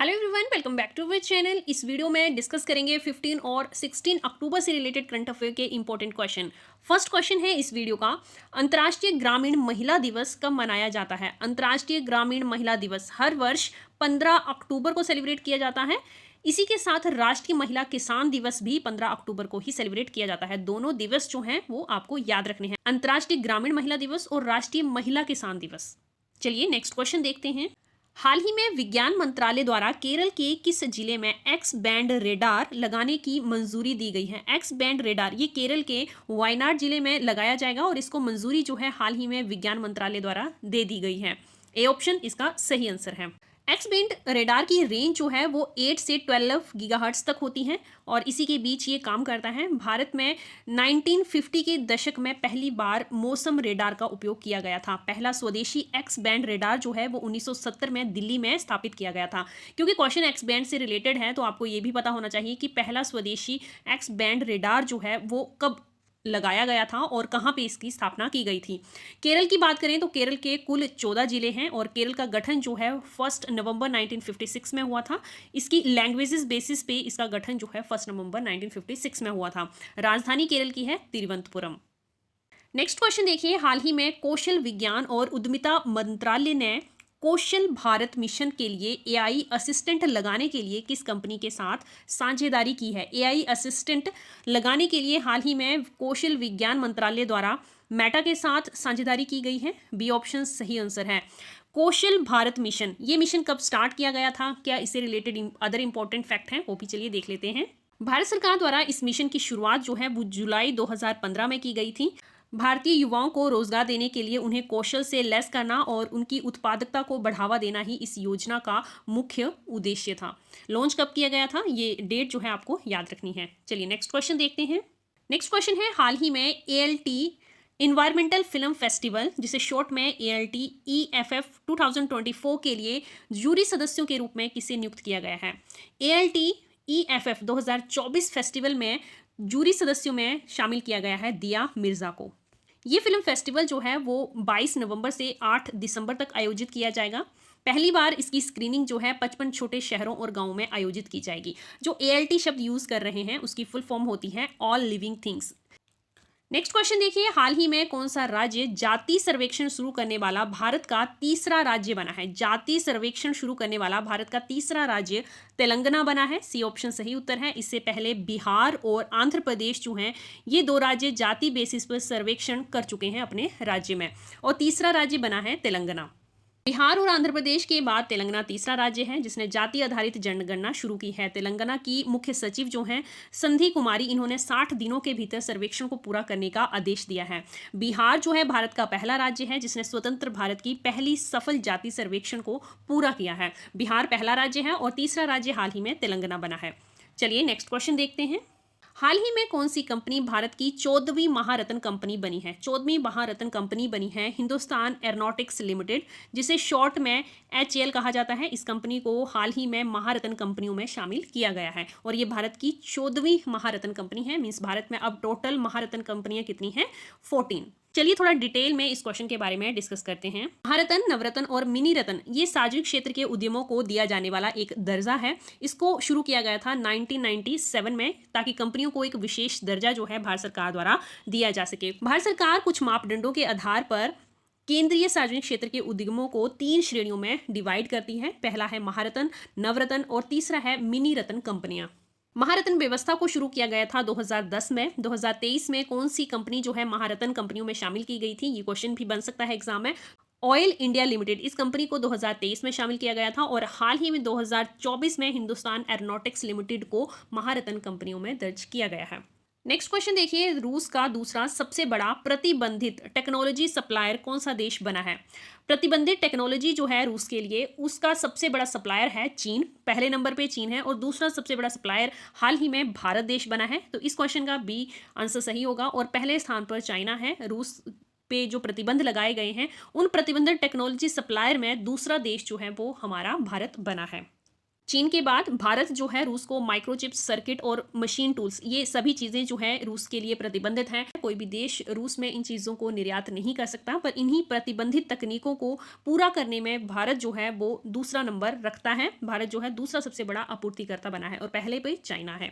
Hello everyone, welcome back to our channel. इस video में discuss करेंगे 15 और 16 अक्टूबर से रिलेटेड करंट अफेयर के इंपॉर्टेंट क्वेश्चन। फर्स्ट क्वेश्चन है इस वीडियो का, अंतर्राष्ट्रीय ग्रामीण महिला दिवस कब मनाया जाता है? अंतर्राष्ट्रीय ग्रामीण महिला दिवस हर वर्ष 15 अक्टूबर को सेलिब्रेट किया जाता है। इसी के साथ राष्ट्रीय महिला किसान दिवस भी 15 अक्टूबर को ही सेलिब्रेट किया जाता है। दोनों दिवस जो हैं वो आपको याद रखने हैं, अंतर्राष्ट्रीय ग्रामीण महिला दिवस और राष्ट्रीय महिला किसान दिवस। चलिए नेक्स्ट क्वेश्चन देखते हैं। हाल ही में विज्ञान मंत्रालय द्वारा केरल के किस जिले में एक्स बैंड रेडार लगाने की मंजूरी दी गई है? एक्स बैंड रेडार ये केरल के वायनाड जिले में लगाया जाएगा और इसको मंजूरी जो है हाल ही में विज्ञान मंत्रालय द्वारा दे दी गई है। ए ऑप्शन इसका सही आंसर है। एक्स बैंड रेडार की रेंज जो है वो 8 से 12 गीगाहर्ट्ज तक होती है और इसी के बीच ये काम करता है। भारत में 1950 के दशक में पहली बार मौसम रेडार का उपयोग किया गया था। पहला स्वदेशी एक्स बैंड रेडार जो है वो 1970 में दिल्ली में स्थापित किया गया था। क्योंकि क्वेश्चन एक्स बैंड से रिलेटेड है तो आपको ये भी पता होना चाहिए कि पहला स्वदेशी एक्स बैंड रेडार जो है वो कब लगाया गया था और कहाँ पे इसकी स्थापना की गई थी। केरल की बात करें तो केरल के कुल 14 जिले हैं और केरल का गठन जो है 1 नवंबर 1956 में हुआ था। इसकी लैंग्वेजेस बेसिस पे इसका गठन जो है 1 नवंबर 1956 में हुआ था। राजधानी केरल की है तिरुवनंतपुरम। नेक्स्ट क्वेश्चन देखिए, हाल ही में कौशल विज्ञान और उद्यमिता मंत्रालय ने कौशल भारत मिशन के लिए एआई असिस्टेंट लगाने के लिए किस कंपनी के साथ साझेदारी की है? एआई असिस्टेंट लगाने के लिए हाल ही में कौशल विज्ञान मंत्रालय द्वारा मेटा के साथ साझेदारी की गई है। बी ऑप्शन सही आंसर है। कौशल भारत मिशन, ये मिशन कब स्टार्ट किया गया था, क्या इससे रिलेटेड अदर इंपॉर्टेंट फैक्ट हैं वो भी चलिए देख लेते हैं। भारत सरकार द्वारा इस मिशन की शुरुआत जो है वो जुलाई 2015 में की गई थी। भारतीय युवाओं को रोजगार देने के लिए उन्हें कौशल से लैस करना और उनकी उत्पादकता को बढ़ावा देना ही इस योजना का मुख्य उद्देश्य था। लॉन्च कब किया गया था, ये डेट जो है आपको याद रखनी है। चलिए नेक्स्ट क्वेश्चन देखते हैं। नेक्स्ट क्वेश्चन है, हाल ही में एएलटी इन्वायरमेंटल फिल्म फेस्टिवल, जिसे शॉर्ट में एएलटी ईएफएफ 2024 के लिए जूरी सदस्यों के रूप में किसे नियुक्त किया गया है? एएलटी ईएफएफ 2024 फेस्टिवल में जूरी सदस्यों में शामिल किया गया है दिया मिर्जा को। ये फिल्म फेस्टिवल जो है वो 22 नवंबर से 8 दिसंबर तक आयोजित किया जाएगा। पहली बार इसकी स्क्रीनिंग जो है 55 छोटे शहरों और गांवों में आयोजित की जाएगी। जो एएलटी शब्द यूज कर रहे हैं उसकी फुल फॉर्म होती है all living things. Next question देखिए, हाल ही में कौन सा राज्य जाति सर्वेक्षण शुरू करने वाला भारत का तीसरा राज्य बना है? जाति सर्वेक्षण शुरू करने वाला भारत का तीसरा राज्य तेलंगाना बना है। सी ऑप्शन सही उत्तर है। इससे पहले बिहार और आंध्र प्रदेश जो हैं ये दो राज्य जाति बेसिस पर सर्वेक्षण कर चुके हैं अपने राज्य में और तीसरा राज्य बना है तेलंगाना। बिहार और आंध्र प्रदेश के बाद तेलंगाना तीसरा राज्य है जिसने जाति आधारित जनगणना शुरू की है। तेलंगाना की मुख्य सचिव जो हैं संधि कुमारी, इन्होंने 60 दिनों के भीतर सर्वेक्षण को पूरा करने का आदेश दिया है। बिहार जो है भारत का पहला राज्य है जिसने स्वतंत्र भारत की पहली सफल जाति सर्वेक्षण को पूरा किया है। बिहार पहला राज्य है और तीसरा राज्य हाल ही में तेलंगाना बना है। चलिए नेक्स्ट क्वेश्चन देखते हैं। हाल ही में कौन सी कंपनी भारत की 14वीं महारत्न कंपनी बनी है? 14वीं महारत्न कंपनी बनी है हिंदुस्तान एरोनॉटिक्स लिमिटेड, जिसे शॉर्ट में एचएएल कहा जाता है। इस कंपनी को हाल ही में महारत्न कंपनियों में शामिल किया गया है और ये भारत की 14वीं महारत्न कंपनी है। मींस भारत में अब टोटल महारत्न कंपनियां कितनी हैं? 14। चलिए थोड़ा डिटेल में इस क्वेश्चन के बारे में डिस्कस करते हैं। महारत्न, नवरत्न और मिनी रत्न ये सार्वजनिक क्षेत्र के उद्यमों को दिया जाने वाला एक दर्जा है। इसको शुरू किया गया था 1997 में ताकि कंपनियों को एक विशेष दर्जा जो है भारत सरकार द्वारा दिया जा सके। भारत सरकार कुछ मापदंडों के आधार पर केंद्रीय सार्वजनिक क्षेत्र के उद्यमों को 3 श्रेणियों में डिवाइड करती है। पहला है महारत्न, नवरत्न और तीसरा है मिनी रत्न कंपनियां। महारत्न व्यवस्था को शुरू किया गया था 2010 में। 2023 में कौन सी कंपनी जो है महारत्न कंपनियों में शामिल की गई थी, ये क्वेश्चन भी बन सकता है एग्जाम में। ऑयल इंडिया लिमिटेड, इस कंपनी को 2023 में शामिल किया गया था और हाल ही में 2024 में हिंदुस्तान एरोनॉटिक्स लिमिटेड को महारत्न कंपनियों में दर्ज किया गया है। नेक्स्ट क्वेश्चन देखिए, रूस का दूसरा सबसे बड़ा प्रतिबंधित टेक्नोलॉजी सप्लायर कौन सा देश बना है? प्रतिबंधित टेक्नोलॉजी जो है रूस के लिए उसका सबसे बड़ा सप्लायर है चीन। पहले नंबर पे चीन है और दूसरा सबसे बड़ा सप्लायर हाल ही में भारत देश बना है। तो इस क्वेश्चन का बी आंसर सही होगा और पहले स्थान पर चाइना है। रूस पे जो प्रतिबंध लगाए गए हैं उन प्रतिबंधित टेक्नोलॉजी सप्लायर में दूसरा देश जो है वो हमारा भारत बना है। चीन के बाद भारत जो है रूस को माइक्रोचिप्स, सर्किट और मशीन टूल्स, ये सभी चीज़ें जो है रूस के लिए प्रतिबंधित हैं। कोई भी देश रूस में इन चीज़ों को निर्यात नहीं कर सकता, पर इन्हीं प्रतिबंधित तकनीकों को पूरा करने में भारत जो है वो दूसरा नंबर रखता है। भारत जो है दूसरा सबसे बड़ा आपूर्तिकर्ता बना है और पहले पे चाइना है।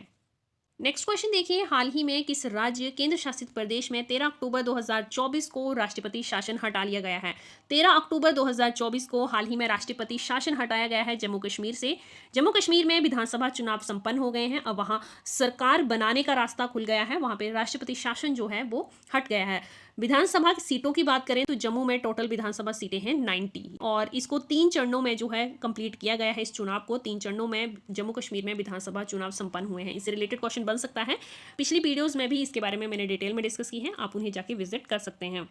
नेक्स्ट क्वेश्चन देखिए, हाल ही में किस राज्य केंद्र शासित प्रदेश में 13 अक्टूबर 2024 को राष्ट्रपति शासन हटा लिया गया है? 13 अक्टूबर 2024 को हाल ही में राष्ट्रपति शासन हटाया गया है जम्मू कश्मीर से। जम्मू कश्मीर में विधानसभा चुनाव संपन्न हो गए हैं। अब वहां सरकार बनाने का रास्ता खुल गया है। वहां पे राष्ट्रपति शासन जो है वो हट गया है। विधानसभा की सीटों की बात करें तो जम्मू में टोटल विधानसभा सीटें हैं 90 और इसको 3 चरणों में जो है कंप्लीट किया गया है। इस चुनाव को 3 चरणों में जम्मू कश्मीर में विधानसभा चुनाव संपन्न हुए हैं। इससे रिलेटेड क्वेश्चन बन सकता है। पिछली वीडियोस में भी इसके बारे में मैंने डिटेल में डिस्कस की है, आप उन्हें जाके विजिट कर सकते हैं।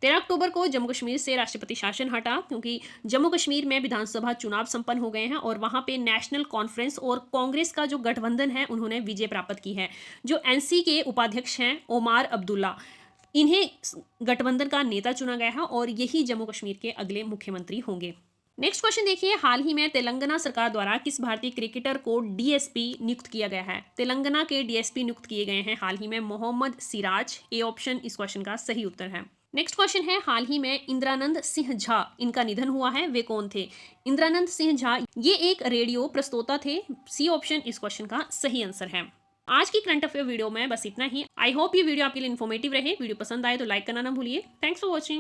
13 अक्टूबर को जम्मू कश्मीर से राष्ट्रपति शासन हटा क्योंकि जम्मू कश्मीर में विधानसभा चुनाव संपन्न हो गए हैं और वहां पे नेशनल कॉन्फ्रेंस और कांग्रेस का जो गठबंधन है उन्होंने विजय प्राप्त की है। जो एनसी के उपाध्यक्ष हैं ओमार अब्दुल्ला, इन्हें गठबंधन का नेता चुना गया है और यही जम्मू कश्मीर के अगले मुख्यमंत्री होंगे। नेक्स्ट क्वेश्चन देखिए, हाल ही में तेलंगाना सरकार द्वारा किस भारतीय क्रिकेटर को डीएसपी नियुक्त किया गया है? तेलंगाना के डीएसपी नियुक्त किए गए हैं हाल ही में मोहम्मद सिराज। ए ऑप्शन इस क्वेश्चन का सही उत्तर है। नेक्स्ट क्वेश्चन है, हाल ही में इंद्रानंद सिंह झा, इनका निधन हुआ है, वे कौन थे? इंद्रानंद सिंह झा ये एक रेडियो प्रस्तोता थे। सी ऑप्शन इस क्वेश्चन का सही आंसर है। आज की करंट अफेयर वीडियो में बस इतना ही। आई होप ये वीडियो आपके लिए इन्फॉर्मेटिव रहे। वीडियो पसंद आए तो लाइक करना ना भूलिए। Thanks for watching.